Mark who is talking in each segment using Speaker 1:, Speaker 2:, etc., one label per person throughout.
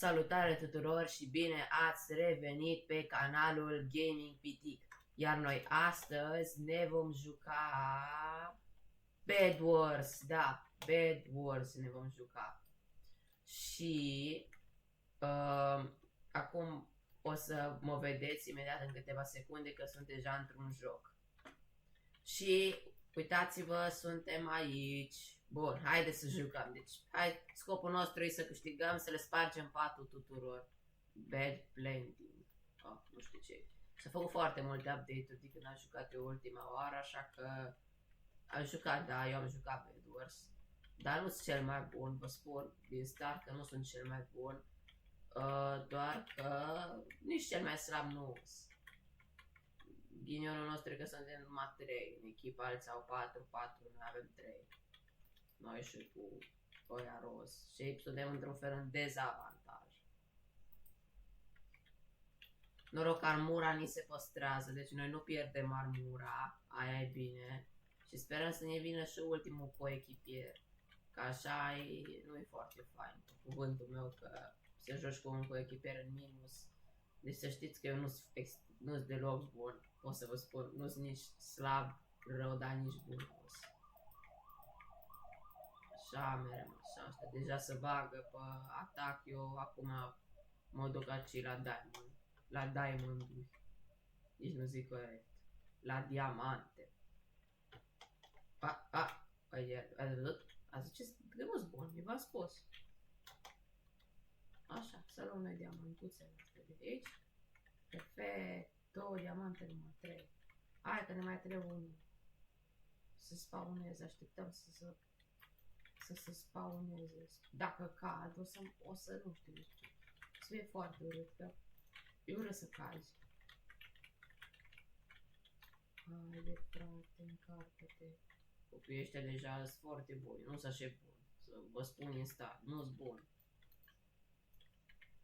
Speaker 1: Salutare tuturor și bine ați revenit pe canalul Gaming Pitic. Iar noi astăzi ne vom juca Bed Wars, da, Bed Wars ne vom juca. Și acum o să mă vedeți imediat în câteva secunde că sunt deja într-un joc. Și uitați-vă, suntem aici. Bun, haideți să jucăm. Deci, scopul nostru e să câștigăm, să le spargem patul tuturor. Bad planting. Nu știu ce. S-a făcut foarte multe update-uri de când am jucat eu ultima oară, așa că am jucat, da, eu am jucat Bed Wars. Dar nu sunt cel mai bun, vă spun din start că nu sunt cel mai bun. Doar că nici cel mai slab nu sunt. Ghinionul nostru e că suntem numai 3 în echipă, alții au 4, noi avem 3. Noi și cu ăia roz. Și suntem într-un fel în dezavantaj. Noroc că armura ni se păstrează, deci noi nu pierdem armura, aia e bine. Și sperăm să ne vină și ultimul coechipier. Că așa nu e foarte fain, cu cuvântul meu, că să joci cu un coechipier în minus. Deci să știți că eu nu sunt deloc bun, o să vă spun, nu sunt nici slab, rău, dar nici bun. Așa merem, așa, asta deja se bagă pe atac, eu acum mă duc aici la diamond, nici nu zic corect, la diamante. Ați văzut? Ați zis că nu-s bun, v-am spus. Așa, să luăm noi diamantuțele astea de aici. Perfect, 2 diamante, numai 3. Hai că ne mai trebuie unul. Să spawneze, așteptăm să se spawneze. Dacă cad, o să nu știu, să fie foarte urât, că e urât să cazi. Haide, frate, încarcă-te. Copiii ăștia deja sunt foarte buni, nu sunt așa buni. Să vă spun instant, nu sunt buni.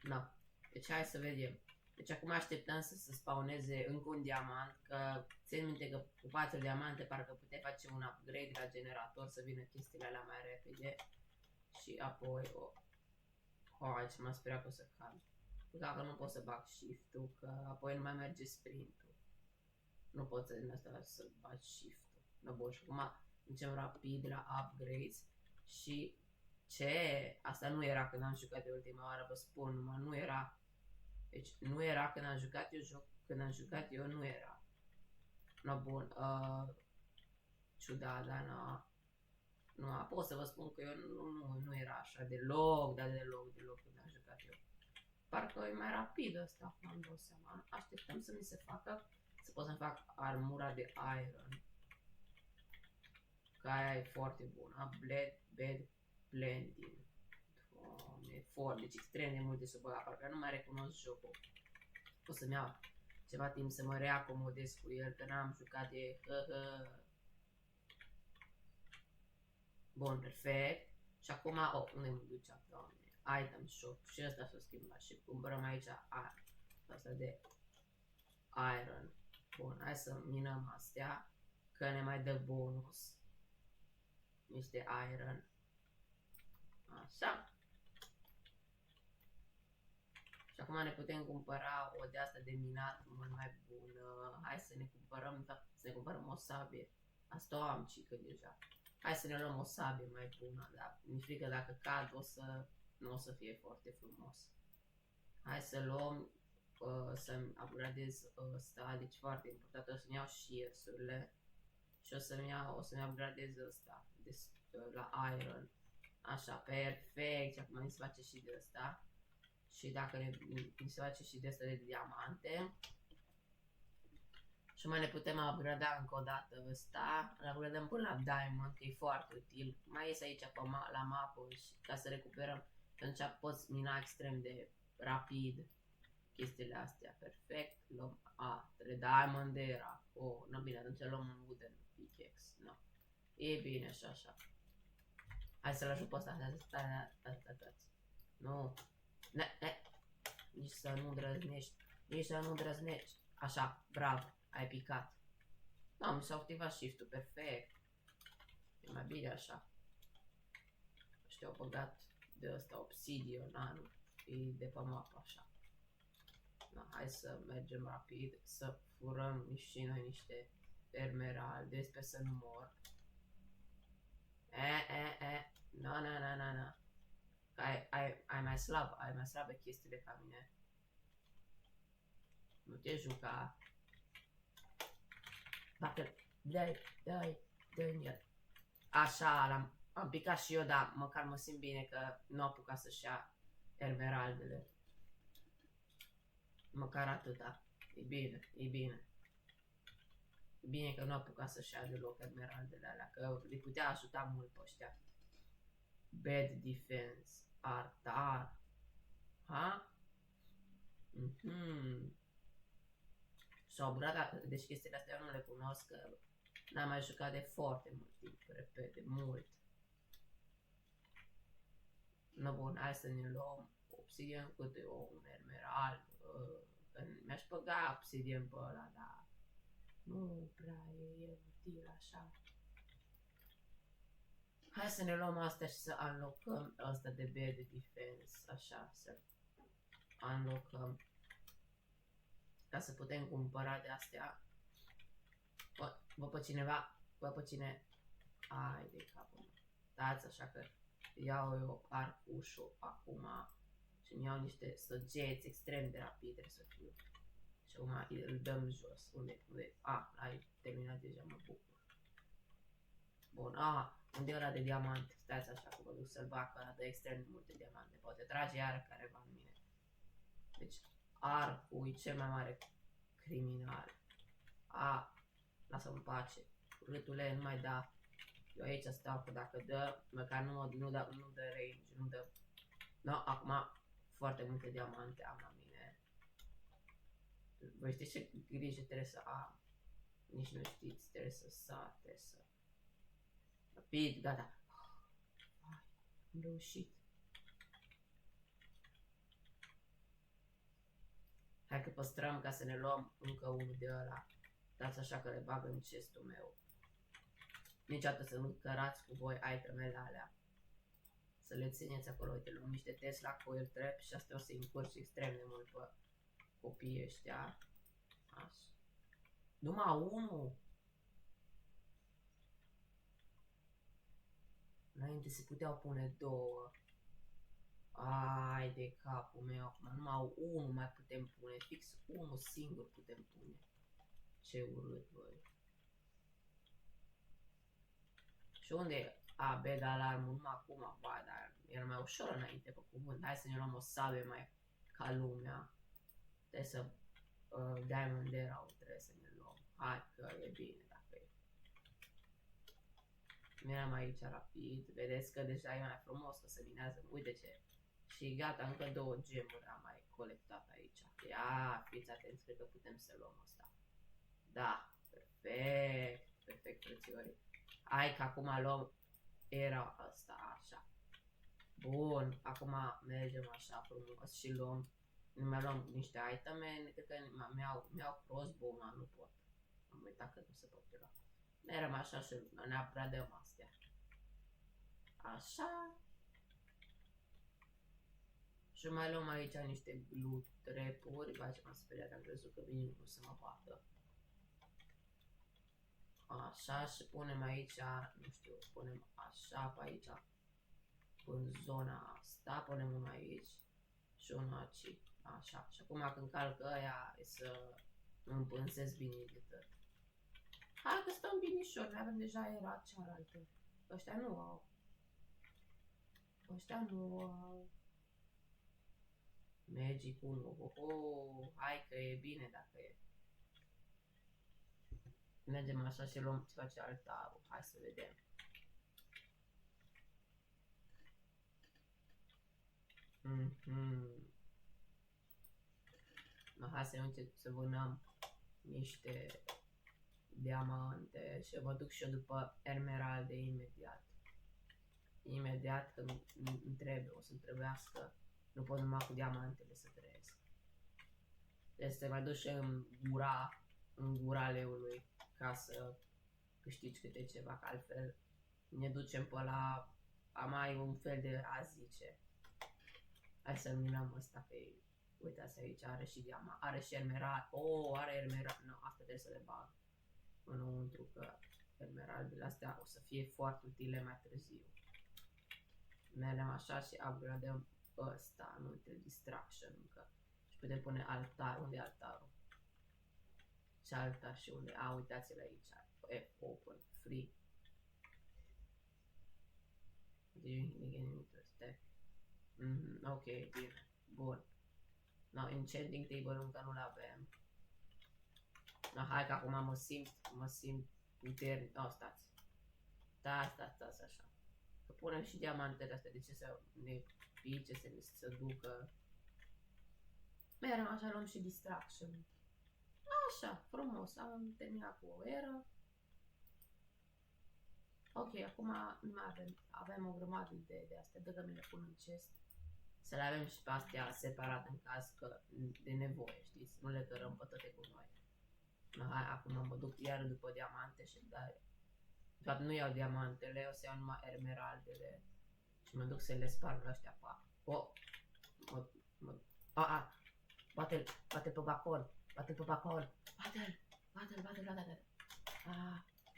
Speaker 1: Na, deci hai să vedem. Deci acum așteptăm să se spawneze încă un diamant, că țin minte că cu 4 diamante parcă puteai face un upgrade la generator să vină chestiile alea mai repede. Și apoi, aici m-am speriat că o să cad. Dacă nu pot să bag shift-ul, că apoi nu mai merge sprint-ul. Nu pot din asta să bag shift-ul. No, bun, și acum mergem rapid la upgrades. Și ce? Asta nu era când am jucat de ultima oară, vă spun, numai nu era. Deci nu era când am jucat eu când am jucat eu nu era. No, bun, ciudat, dar nu, pot să vă spun că eu nu era așa deloc, dar deloc când am jucat eu. Parcă e mai rapid ăsta, m-am dat seama. Așteptăm să mi se facă, să pot să-mi fac armura de iron. Că aia e foarte bună, bed blending. Deci extrem de multe să băga, parcă nu mai recunosc jocul. O să-mi iau ceva timp să mă reacomodez cu el, că n-am jucat de Bun, perfect. Și acum, unde mă ducea, doamne? Item shop. Și ăsta s-o schimbat și cumpărăm aici asta de iron. Bun, hai să minăm astea, că ne mai dă bonus. Niște iron. Așa. Și acum ne putem cumpăra o de asta de minat mult mai bună. Hai să ne cumpărăm o sabie. Asta o am cică deja. Hai să ne luăm o sabie mai bună, dar mi-e frică dacă cad nu o să fie foarte frumos. Hai să luăm, să-mi upgradez ăsta, deci foarte important, o să-mi iau shears-urile. Și o să-mi upgradez ăsta, la iron. Așa, perfect, și acum mi se face și de ăsta. Și dacă mi se face și de asta de diamante. Și mai ne putem upgrada încă o dată ăsta. Îl upgradăm până la diamond, că e foarte util. Mai ies aici pe la mapă și ca să recuperăm. Atunci poți mina extrem de rapid chestiile astea. Perfect. Luăm 3 diamond era. Nu bine, atunci luăm un wooden pickaxe. No. E bine și așa. Hai să-l ajut pe ăsta. Nu. Nici să nu îndrăznești. Așa, bravo, ai picat. Da, mi s-a activat shift-ul, perfect. E mai bine așa. Ăștia au băgat de ăsta obsidian, e de pe mapă așa. Da, hai să mergem rapid, să furăm și noi niște emeralde, sper să nu mor. No. Ai mai slabe chestiile ca mine. Nu te juca. Dacă dă-mi el. Așa, am picat și eu, dar măcar mă simt bine că nu a apucat să-și ia emeraldele. Măcar atâta. E bine. E bine că nu a apucat să-și ia deloc emeraldele alea, că le putea ajuta mult pe ăștia. Bad defense. Artar. Ha? Sau burada, deci chestiile astea eu nu le cunosc, că n-am mai jucat de foarte mult timp, repede, mult. No, bun, hai să ne luăm obsidian câte un emerald, că mi-aș băga obsidian pe ăla, dar nu prea e util așa. Hai să ne luăm astea și să unlockăm asta de bad defense, așa, să unlockăm. Ca să putem cumpăra de astea. Vă pe cineva, pe cine... Ai de capul meu. Dați așa că iau eu arcușul acum și îmi iau niște săgeți extrem de rapide să fiu. Și acum îl dăm jos. Unde? Ai terminat deja, mă bucur. Bun, unde e ăla de diamant? Stați așa că mă duc să-l bag, că dă extrem de multe diamante. Poate trage iară careva în mine. Deci, arcul e cel mai mare criminal. Lasă-mă în pace. Râtule, nu mai da. Eu aici stau, că dacă dă, măcar nu dă range, nu dă... No, acum foarte multe diamante am la mine. Voi știți ce grijă trebuie să am? Nici nu știți, trebuie să sar, trebuie să... Rapid, gata. Am reușit. Hai că păstrăm ca să ne luăm încă unul de ăla. Dați așa că le bag în chestul meu. Niciodată să nu cărați cu voi itemele alea. Să le țineți acolo. Uite, luăm niște Tesla Coil Trap și astea o să-i încurci extrem de mult pe copiii ăștia. Așa. Numai unul. Înainte se puteau pune două. Ai de capul meu, acum numai unul mai putem pune. Fix unul singur putem pune. Ce urât, băi. Și unde e? Bad alarm, numai acum, ba, dar era mai ușor înainte, pe cuvânt. Hai să ne luăm o sabie mai ca lumea. Trebuie să Diamond Arrow trebuie să ne luăm. Hai că e bine dacă e. Mergem aici rapid. Vedeți că deja e mai frumos, că se minează. Uite ce. Și gata, încă 2 gemuri am mai colectat aici. Ia, fiți atenți, cred că putem să luăm asta. Da, perfect. Perfect, frățiorii. Hai că acum luăm era asta, așa. Bun, acum mergem așa frumos și luăm. Nu mai luăm niște iteme, cred că mi-au crossbow, nu pot. Am uitat că nu se pot lua. Mergem așa și ne upgradăm astea. Așa. Și mai luăm aici niște glue trap-uri. Ba, ce m-am speriat, am crezut că vine unul să mă bată. Așa, și punem aici, nu știu, punem așa pe aici, în zona asta, punem unul aici și unul aici, așa. Și acum când calc ăia, e să împânzesc bine de tot. Hai că stăm binișor, ne avem deja era cealaltă. Ăștia nu au. Ăștia nu au. Magic 1, hai că e bine dacă e. Mergem așa și luăm ce face altarul. Hai să vedem. Hai să încep să vânăm niște diamante și mă duc și eu după emeralde imediat. Imediat că îmi trebuie, o să-mi trebuiască. Nu pot numai cu diamantele să trăiesc. Trebuie să te mai duci în gura leului ca să câștigi câte ceva, că altfel ne ducem pe la mai un fel de a zice. Hai să minăm ăsta că e... Uitați aici, are și diamant, are și emerald. Oh, are emerald. Nu, asta trebuie să le bag înăuntru, că emeraldele astea o să fie foarte utile mai târziu. Mergem așa și upgradăm ăsta, nu uite, distraction încă. Și putem pune altar. Unde e altarul? Ce altar și unde? A, uitați-l aici. F, open, free. Ok, bine. Bun. No, enchanting table încă nu-l avem. No, hai că acum mă simt puternic. Oh, stați. Stați așa. Că punem și diamantele astea, de ce să ne pice, să ne să ducă. Merem așa, luăm și distraction. Așa, frumos, am terminat cu o eră. Ok, acum nu mai avem o grămadă de astea, dă că mi le pun în chest. Să le avem și pe astea separat în caz că de nevoie, știți? Nu le cărăm pe toate cu noi. Hai, acum mă duc iar după diamante și de fapt nu iau diamantele, o să iau numai emeraldele. Și mă duc să le sparg la ăștia pa. Oh! Bate-l pe balcon! Bate-l pe balcon! Bate-l!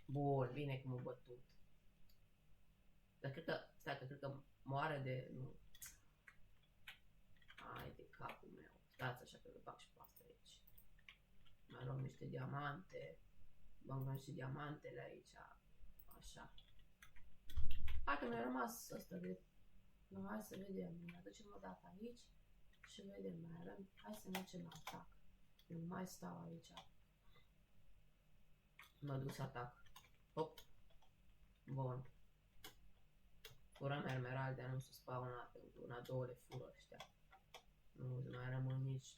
Speaker 1: Bun, bine că m-a bătut. Dar cred că, stai, că cred că moare de... Nu. Ai de capul meu. Stați așa că le bag și pe asta aici. Mai luăm niște diamante. Băgăm și diamantele aici. Așa. Hai că mi-a rămas ăsta de... No, hai să vedem. Ne aducem o dată aici. Și vedem, mai avem. Hai să mergem la atac. Nu mai stau aici. Mă duc să atac. Hop. Bun. Furăm emeralde, nu se spawnă. Una, două le fură ăștia. Nu mai rămân nici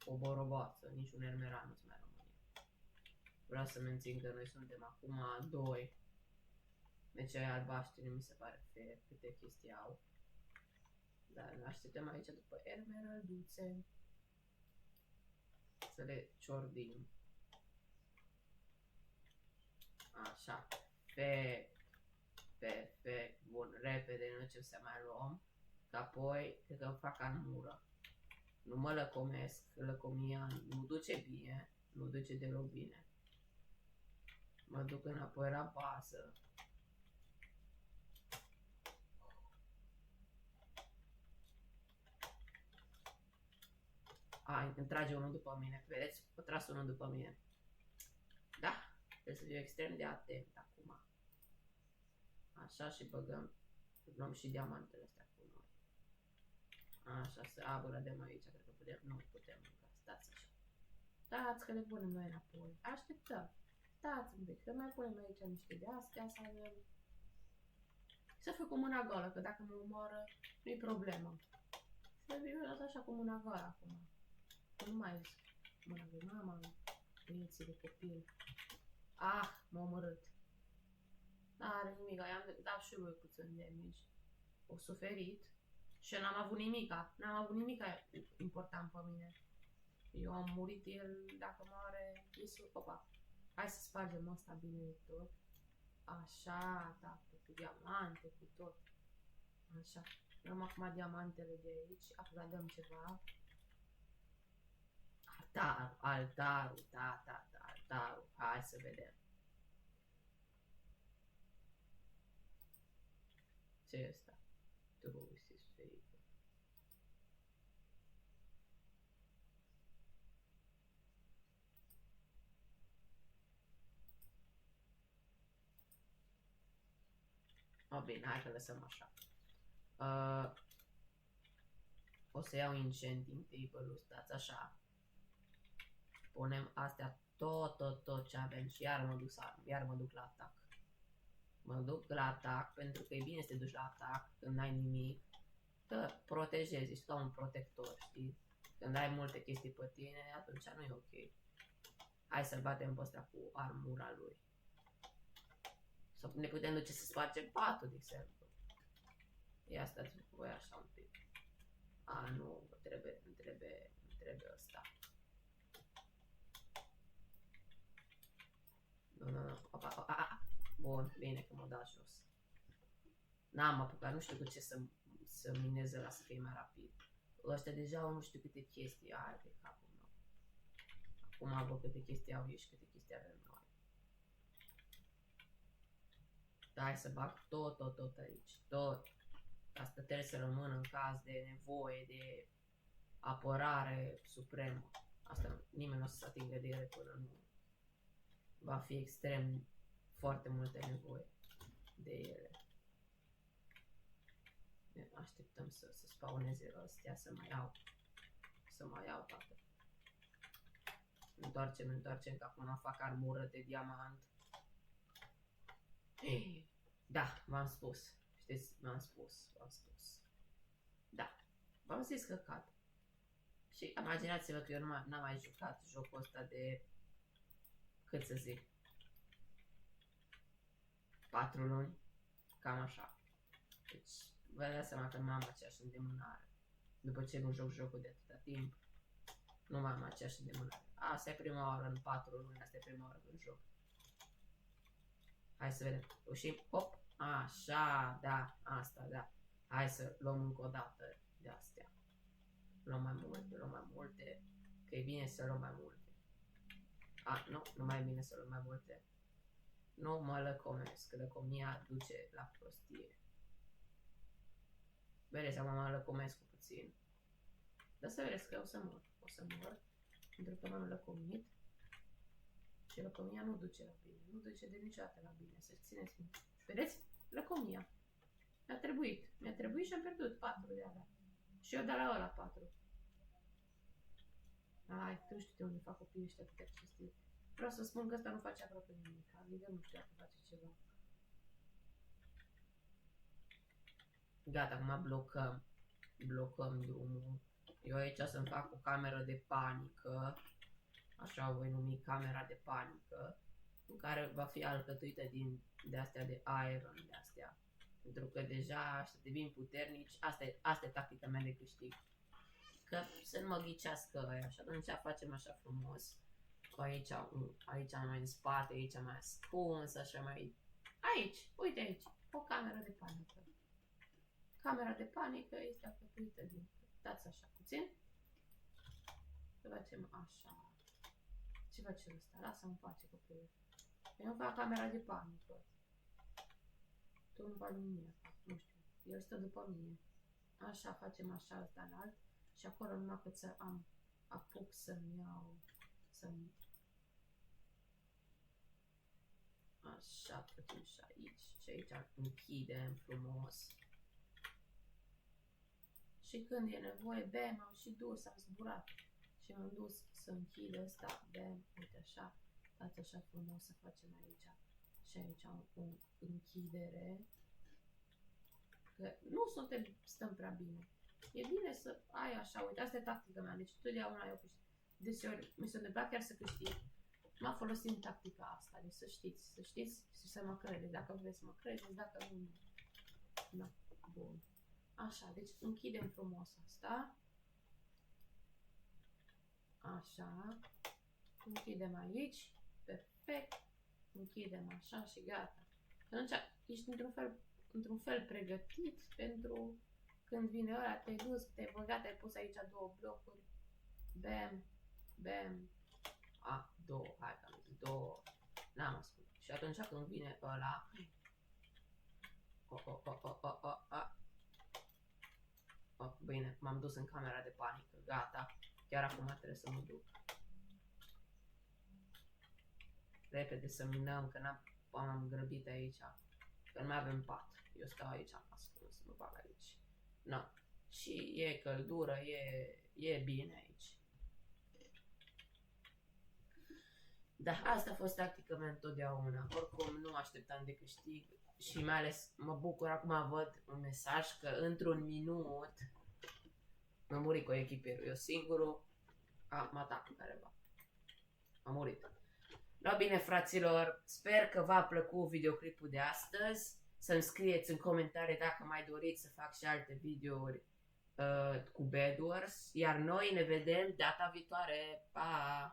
Speaker 1: o borobață, nici un emerald nu-ți mai rămâne. Vreau să mențin că noi suntem acum doi. Deci aia albaștri mi se pare fair câte chestii au. Dar ne așteptăm aici după emeralduțe. Să le ciordim. Așa. Perfect. Bun, repede, nu ce să mai luăm. Că apoi, cred că îmi fac armură. Nu mă lăcomesc, lăcomia nu duce bine. Nu duce deloc bine. Mă duc înapoi la bază. Îmi trage unul după mine. Vedeți? O tras unul după mine. Da, trebuie să fiu extrem de atent acum. Așa și băgăm. Luăm și diamantele astea cu noi. Așa, să upgradăm aici. Cred că putem. Nu putem încă. Stați așa. Stați că le punem noi înapoi. Așteptăm. Stați un pic. Că mai punem aici niște de astea să avem. Să fiu cu mâna goală, că dacă mă omoară, nu-i problemă. Să fiu așa cu mâna goală acum. Nu mai mâna de mama, vieții de copil. M-a omorât. N-are nimic, i-am dat și lui puțin damage. O suferit și n-am avut nimica. N-am avut nimica important pe mine. Eu am murit, el dacă moare, isul, opa. Hai să spargem asta bine de tot. Așa, da, cu diamante, cu tot. Așa. Luăm acum diamantele de aici, upgradăm ceva. Altarul, da, altarul. Hai să vedem. Ce e ăsta? True is fake. Bine, hai că lăsăm așa. O să iau enchanting table-ul, stați așa. Punem astea tot ce avem și iar mă duc la atac. Mă duc la atac pentru că e bine să te duci la atac când n-ai nimic. Că protejezi, ești ca un protector, știi? Când ai multe chestii pe tine, atunci nu e ok. Hai să-l batem pe ăsta cu armura lui. Sau ne putem duce să spargem patul, de exemplu. Ia stați voi așa un pic. Nu, îmi trebuie ăsta. Nu. Bun, bine că m-a dat jos. N-am apucat, nu știu cu ce să minez ăla să fie mai rapid. ăștia deja au nu știu câte chestii, aia de capul meu. Acum văd câte chestii au ei și câte chestii avem noi. Da, hai să bag tot aici, tot. Asta trebuie să rămână în caz de nevoie, de apărare supremă. Asta nimeni nu o să se atingă de ele până nu va fi extrem foarte multe nevoie de ele. Așteptăm să spawneze ăstea, să mai iau toate. Întoarcem, că acum fac armură de diamant. Da, v-am spus. Știți, v-am spus. Da, v-am zis că cad. Și imaginați-vă că eu n-am mai jucat jocul ăsta de, cât să zic, 4 luni, cam așa. Deci, vă dați seama că nu am aceeași îndemânare. După ce nu joc jocul de atâta timp, nu mai am aceeași îndemânare. Asta e prima oară în 4 luni, asta e prima oară când joc. Hai să vedem. Reușim, hop, așa, da, asta, da. Hai să luăm încă o dată de astea. Luăm mai multe, că e bine să luăm mai multe. Nu mai e bine să luăm mai multe. Nu mă lăcomesc, că lăcomia duce la prostie. Vedeți, seama, mă lăcomesc puțin. Dar să vedeți că o să mor, pentru că m-am lăcomit. Și lăcomia nu duce la bine, nu duce de niciodată la bine, să țineți minte. Vedeți? Lăcomia. Mi-a trebuit și am pierdut 4 de alea. Și eu de la ăla 4. Ai, tu știu de unde fac copiii ăștia câte chestii. Vreau să spun că ăsta nu face aproape nimic, adică nu știu dacă face ceva. Gata, acum blocăm drumul. Eu aici să-mi fac o cameră de panică, așa o voi numi camera de panică, în care va fi alcătuită de astea de iron, de astea. Pentru că deja ăștia devin puternici, asta e tactica mea de câștig. Că să nu mă ghicească ăia și atunci facem așa frumos. Cu aici mai în spate, aici mai ascuns, așa mai... Aici, uite aici, o cameră de panică. Camera de panică este alcătuită din... Dați așa puțin. Să facem așa. Ce face ăsta? Lasă-mă în pace, copilul. Eu îmi fac camera de panică. Tu nu faci nimic, nu știu. El stă după mine. Așa, facem așa, ăsta înalt. Și acolo numai cât să apuc să-mi iau, așa, facem și aici. Și aici închidem frumos. Și când e nevoie, bam, am și dus, am zburat. Și m-am dus să închid ăsta, bam, uite așa. Dați așa frumos să facem aici. Și aici am o închidere. Că nu stăm prea bine. E bine să ai așa, uite, asta e tactica mea, deci totdeauna eu câștig. Deseori mi s-a întâmplat chiar să câștig. M-a folosit tactica asta, deci să știți și să mă credeți. Dacă vreți să mă credeți, dacă nu, nu. Bun. Așa, deci închidem frumos asta. Așa. Închidem aici. Perfect. Închidem așa și gata. Atunci ești într-un fel pregătit pentru când vine ăla, te-ai dus, te-ai băgat, ai pus aici 2 blocuri. Bam, bam. Două, hai că am zis 2. N-am ascult. Și atunci când vine ăla... Bine, m-am dus în camera de panică, gata. Chiar acum trebuie să mă duc. Repede să minăm, că am grăbit aici. Că nu mai avem pat. Eu stau aici ascuns, mă bag aici. No. Și e căldură, e bine aici. Da, asta a fost tactica mea întotdeauna. Oricum nu așteptam de câștig și mai ales mă bucur, acum văd un mesaj că într-un minut m-a murit cu echipierul. Eu singurul mă atac careva. A murit. Da, bine, fraților, sper că v-a plăcut videoclipul de astăzi. Să-mi scrieți în comentarii dacă mai doriți să fac și alte videouri cu Bed Wars. Iar noi ne vedem data viitoare. Pa!